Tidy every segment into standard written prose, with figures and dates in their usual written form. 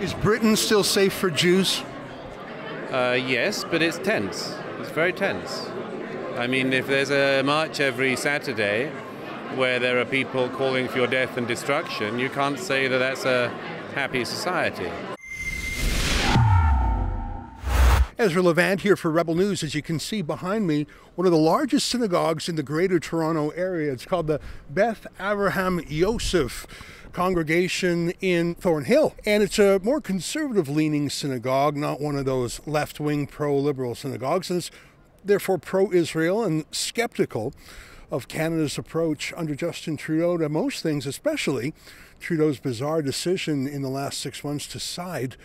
Is Britain still safe for Jews? Yes, but it's tense. It's very tense. I mean, if there's a march every Saturday where there are people calling for your death and destruction, you can't say that that's a happy society. Ezra Levant here for Rebel News. As you can see behind me, one of the largest synagogues in the Greater Toronto area. It's called the Beth Avraham Yosef congregation in Thornhill. And it's a more conservative-leaning synagogue, not one of those left-wing pro-liberal synagogues. And it's therefore pro-Israel and skeptical of Canada's approach under Justin Trudeau to most things, especially Trudeau's bizarre decision in the last 6 months to side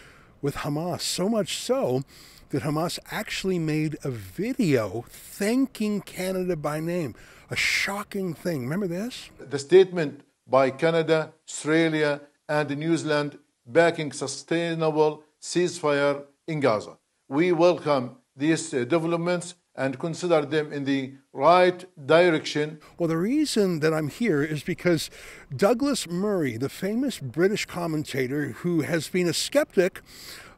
with Hamas. So much so that Hamas actually made a video thanking Canada by name. A shocking thing. Remember this? The statement by Canada, Australia, and New Zealand backing sustainable ceasefire in Gaza. We welcome these developments and consider them in the right direction. Well, the reason that I'm here is because Douglas Murray, the famous British commentator who has been a skeptic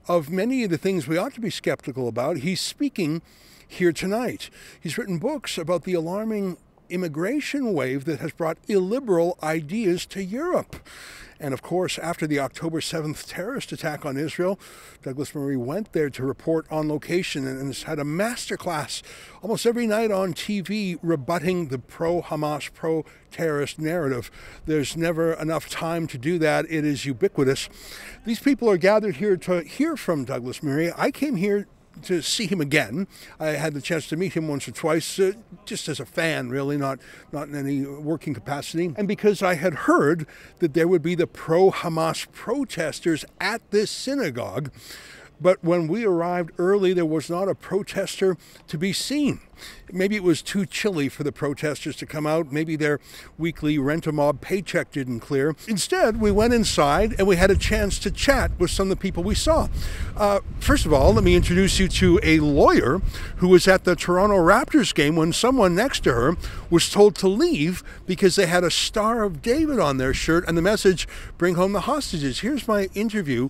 of many of the things we ought to be skeptical about, he's speaking here tonight. He's written books about the alarming immigration wave that has brought illiberal ideas to Europe. And of course, after the October 7th terrorist attack on Israel, Douglas Murray went there to report on location and has had a masterclass almost every night on TV rebutting the pro-Hamas, pro-terrorist narrative. There's never enough time to do that. It is ubiquitous. These people are gathered here to hear from Douglas Murray. I came here to see him again. I had the chance to meet him once or twice, just as a fan, really, not in any working capacity. And because I had heard that there would be the pro-Hamas protesters at this synagogue, but when we arrived early, there was not a protester to be seen. Maybe it was too chilly for the protesters to come out. Maybe their weekly rent-a-mob paycheck didn't clear. Instead, we went inside and we had a chance to chat with some of the people we saw. First of all, let me introduce you to a lawyer who was at the Toronto Raptors game when someone next to her was told to leave because they had a Star of David on their shirt and the message, "Bring home the hostages." Here's my interview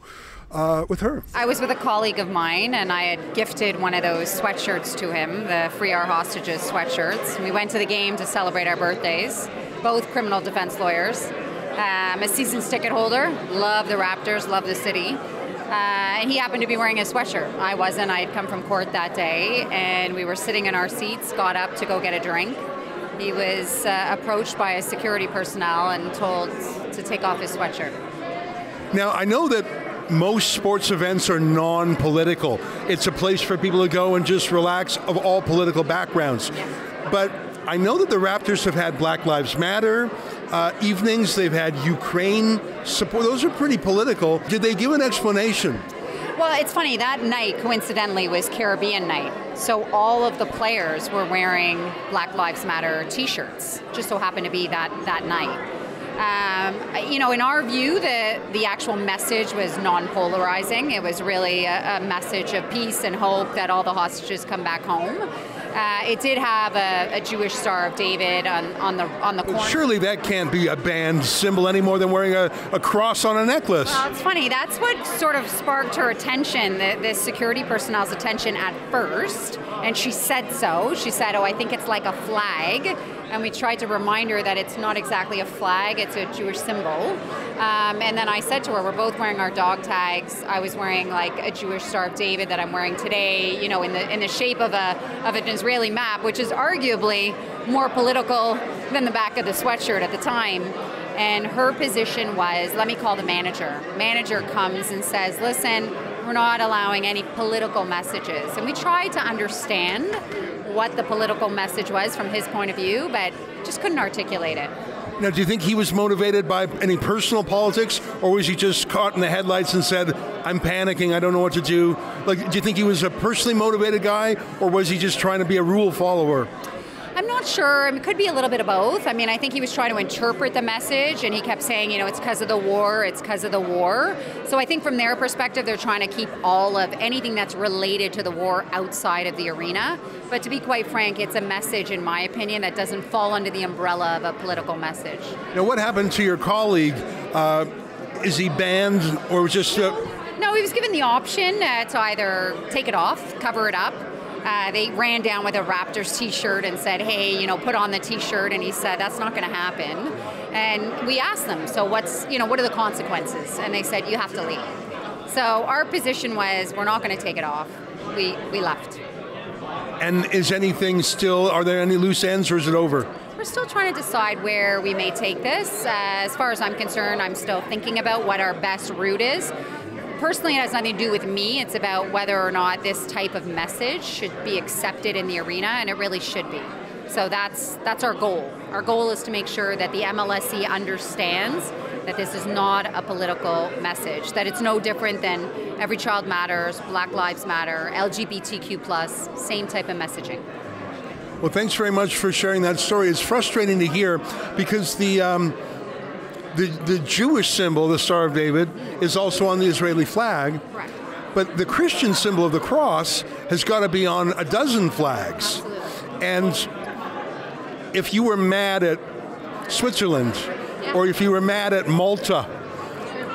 with her. I was with a colleague of mine and I had gifted one of those sweatshirts to him, the Free Our Hostages sweatshirts. We went to the game to celebrate our birthdays, both criminal defense lawyers. I'm a season ticket holder, love the Raptors, love the city. And he happened to be wearing a sweatshirt. I wasn't. I had come from court that day and we were sitting in our seats, got up to go get a drink. He was approached by a security personnel and told to take off his sweatshirt. Now, I know that most sports events are non-political. It's a place for people to go and just relax of all political backgrounds. But I know that the Raptors have had Black Lives Matter evenings. They've had Ukraine support. Those are pretty political. Did they give an explanation? Well, it's funny, that night coincidentally was Caribbean night. So all of the players were wearing Black Lives Matter t-shirts. Just so happened to be that night. You know, in our view, the actual message was non-polarizing. It was really a message of peace and hope that all the hostages come back home. It did have a Jewish Star of David on the corner. Surely that can't be a banned symbol any more than wearing a cross on a necklace. Well, it's funny. That's what sort of sparked her attention, the security personnel's attention at first. And she said so. She said, "Oh, I think it's like a flag." And we tried to remind her that it's not exactly a flag, it's a Jewish symbol. And then I said to her, we're both wearing our dog tags. I was wearing like a Jewish Star of David that I'm wearing today, you know, in the shape of an Israeli map, which is arguably more political than the back of the sweatshirt at the time. And her position was, let me call the manager. Manager comes and says, listen, we're not allowing any political messages. And we tried to understand what the political message was from his point of view, but just couldn't articulate it. Now, do you think he was motivated by any personal politics, or was he just caught in the headlights and said, I'm panicking, I don't know what to do? Like, do you think he was a personally motivated guy, or was he just trying to be a rule follower? I'm not sure. I mean, it could be a little bit of both. I mean, I think he was trying to interpret the message, and he kept saying, you know, it's because of the war, it's because of the war. So I think from their perspective, they're trying to keep all of anything that's related to the war outside of the arena. But to be quite frank, it's a message, in my opinion, that doesn't fall under the umbrella of a political message. Now, what happened to your colleague? Is he banned, or just... No, he was given the option to either take it off, cover it up. They ran down with a Raptors t-shirt and said, hey, put on the t-shirt. And he said, that's not going to happen. And we asked them, so what are the consequences? And they said, you have to leave. So our position was, we're not going to take it off. We left. And is anything still, are there any loose ends, or is it over? We're still trying to decide where we may take this. As far as I'm concerned, I'm still thinking about what our best route is. Personally, it has nothing to do with me. It's about whether or not this type of message should be accepted in the arena, and it really should be. So that's our goal. Our goal is to make sure that the MLSE understands that this is not a political message, that it's no different than Every Child Matters, Black Lives Matter, LGBTQ+, same type of messaging. Well, thanks very much for sharing that story. It's frustrating to hear because the Jewish symbol, the Star of David, is also on the Israeli flag. Correct. But the Christian symbol of the cross has got to be on a dozen flags. Absolutely. And if you were mad at Switzerland, or if you were mad at Malta,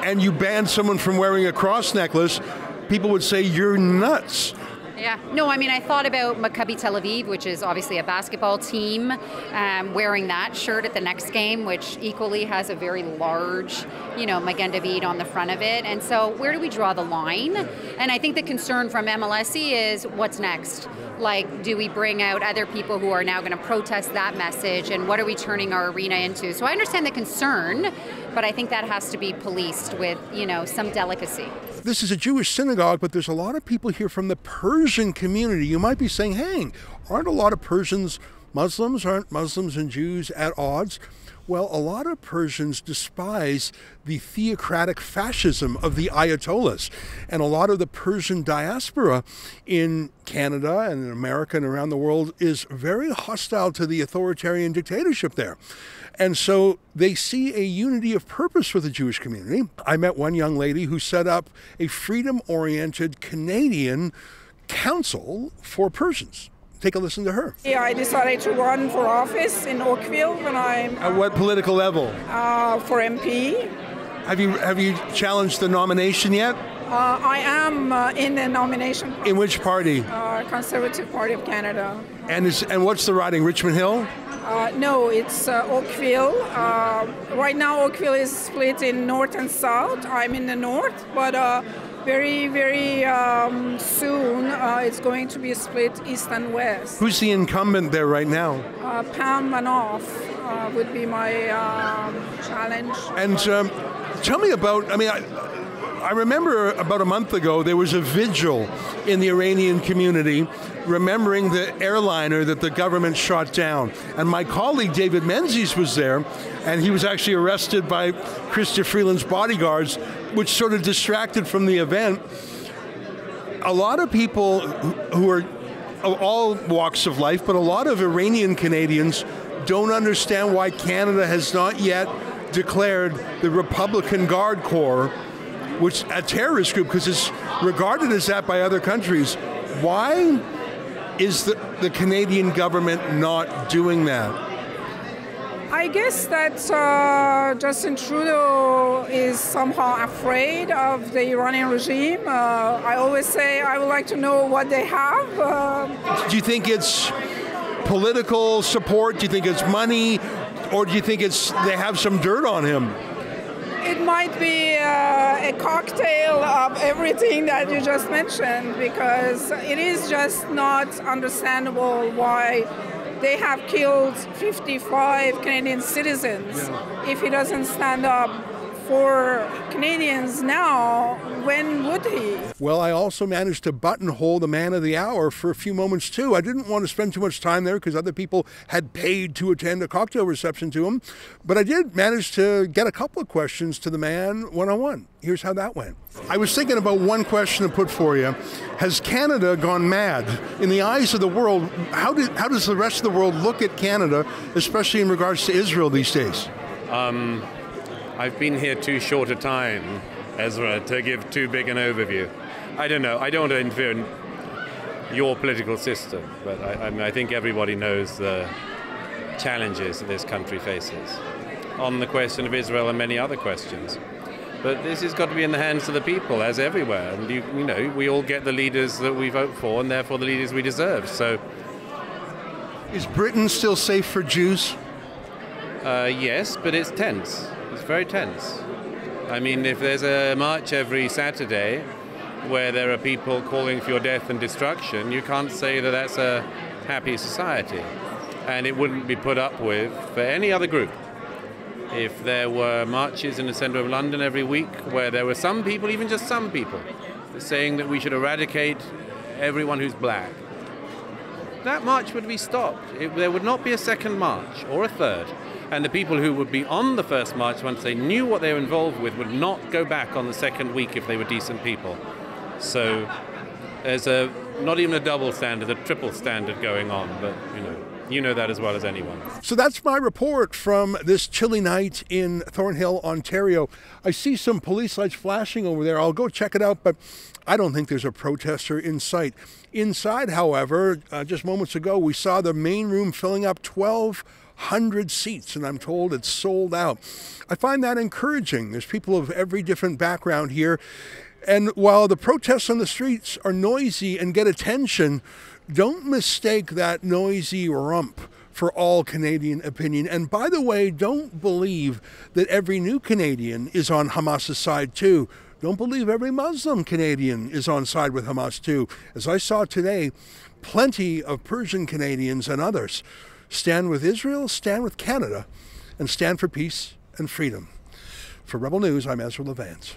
and you banned someone from wearing a cross necklace, people would say, you're nuts. Yeah, no, I mean, I thought about Maccabi Tel Aviv, which is obviously a basketball team, wearing that shirt at the next game, which equally has a very large, Magen David on the front of it. And so where do we draw the line? And I think the concern from MLSE is what's next? Like, do we bring out other people who are now going to protest that message, and what are we turning our arena into? So I understand the concern, but I think that has to be policed with, some delicacy. This is a Jewish synagogue, but there's a lot of people here from the Persian community. You might be saying, hey, aren't a lot of Persians Muslims? Aren't Muslims and Jews at odds? Well, a lot of Persians despise the theocratic fascism of the Ayatollahs. And a lot of the Persian diaspora in Canada and in America and around the world is very hostile to the authoritarian dictatorship there. And so they see a unity of purpose with the Jewish community. I met one young lady who set up a freedom-oriented Canadian council for Persians. Take a listen to her. Yeah, I decided to run for office in Oakville when I'm... At what political level? For MP. Have you challenged the nomination yet? I am in the nomination. In which party? Conservative Party of Canada. And what's the riding? Richmond Hill? No, it's Oakville. Right now Oakville is split in north and south. I'm in the north, but very, very soon it's going to be split east and west. Who's the incumbent there right now? Pam Manoff would be my challenge. And tell me about, I remember about a month ago there was a vigil in the Iranian community remembering the airliner that the government shot down. And my colleague David Menzies was there, and he was actually arrested by Chrystia Freeland's bodyguards, which sort of distracted from the event. A lot of people who are of all walks of life, but a lot of Iranian Canadians don't understand why Canada has not yet declared the Republican Guard Corps, which a terrorist group, because it's regarded as that by other countries. Why is the Canadian government not doing that? I guess that Justin Trudeau is somehow afraid of the Iranian regime. I always say I would like to know what they have. Do you think it's political support? Do you think it's money? Or do you think they have some dirt on him? It might be a cocktail of everything that you just mentioned, because it is just not understandable why they have killed 55 Canadian citizens. If he doesn't stand up for Canadians now, when would he? Well, I also managed to buttonhole the man of the hour for a few moments too. I didn't want to spend too much time there because other people had paid to attend a cocktail reception to him, but I did manage to get a couple of questions to the man one-on-one. Here's how that went. I was thinking about one question to put for you. Has Canada gone mad? In the eyes of the world, how does the rest of the world look at Canada, especially in regards to Israel these days? I've been here too short a time, Ezra, to give too big an overview. I don't know. I don't want to interfere in your political system, but I think everybody knows the challenges that this country faces on the question of Israel and many other questions. But this has got to be in the hands of the people, as everywhere. And you know, we all get the leaders that we vote for, and therefore the leaders we deserve. So, is Britain still safe for Jews? yes, but it's tense. It's very tense. I mean, if there's a march every Saturday where there are people calling for your death and destruction, you can't say that that's a happy society. And it wouldn't be put up with for any other group. If there were marches in the centre of London every week where there were some people, even just some people, saying that we should eradicate everyone who's black, that march would be stopped. There would not be a second march or a third. And the people who would be on the first march, once they knew what they were involved with, would not go back on the second week if they were decent people. So there's not even a double standard, a triple standard going on, but you know that as well as anyone. So that's my report from this chilly night in Thornhill, Ontario. I see some police lights flashing over there. I'll go check it out, but I don't think there's a protester in sight. Inside, however, just moments ago, we saw the main room filling up 1,200 seats, and I'm told it's sold out. I find that encouraging. There's people of every different background here. And while the protests on the streets are noisy and get attention, don't mistake that noisy rump for all Canadian opinion. And by the way, don't believe that every new Canadian is on Hamas's side too. Don't believe every Muslim Canadian is on side with Hamas too. As I saw today, plenty of Persian Canadians and others stand with Israel, stand with Canada, and stand for peace and freedom. For Rebel News, I'm Ezra Levant.